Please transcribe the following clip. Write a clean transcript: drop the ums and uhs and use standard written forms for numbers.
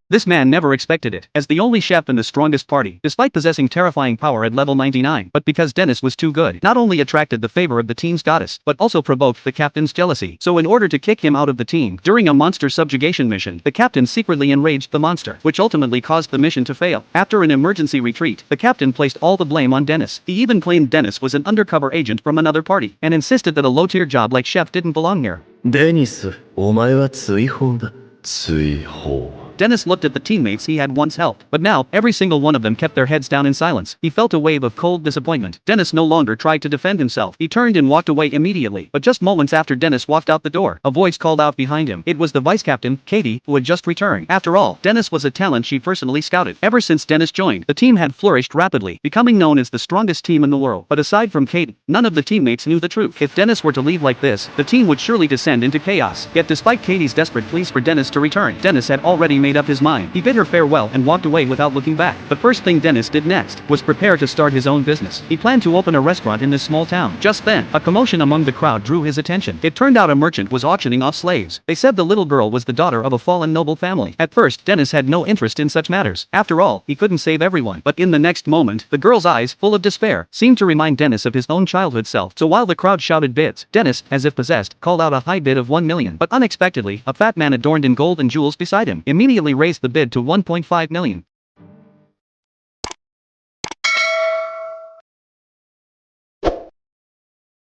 This man never expected it, as the only chef in the strongest party, despite possessing terrifying power at level 99, but because Dennis was too good, not only attracted the favor of the team's goddess, but also provoked the captain's jealousy. So in order to kick him out of the team, during a monster subjugation mission, the captain secretly enraged the monster, which ultimately caused the mission to fail. After an emergency retreat, the captain placed all the blame on Dennis. He even claimed Dennis was an undercover agent from another party, and insisted that a low-tier job like chef didn't belong here. デニス、お前は追放だ。追放。Dennis looked at the teammates he had once helped, but now, every single one of them kept their heads down in silence. He felt a wave of cold disappointment. Dennis no longer tried to defend himself. He turned and walked away immediately. But just moments after Dennis walked out the door, a voice called out behind him. It was the vice-captain, Katie, who had just returned. After all, Dennis was a talent she personally scouted. Ever since Dennis joined, the team had flourished rapidly, becoming known as the strongest team in the world. But aside from Katie, none of the teammates knew the truth. If Dennis were to leave like this, the team would surely descend into chaos. Yet despite Katie's desperate pleas for Dennis to return, Dennis had already made up his mind. He bid her farewell and walked away without looking back. The first thing Dennis did next was prepare to start his own business. He planned to open a restaurant in this small town. Just then, a commotion among the crowd drew his attention. It turned out a merchant was auctioning off slaves. They said the little girl was the daughter of a fallen noble family. At first, Dennis had no interest in such matters. After all, he couldn't save everyone. But in the next moment, the girl's eyes, full of despair, seemed to remind Dennis of his own childhood self. So while the crowd shouted bids, Dennis, as if possessed, called out a high bid of 1 million. But unexpectedly, a fat man adorned in gold and jewels beside him immediately raised the bid to 1.5 million.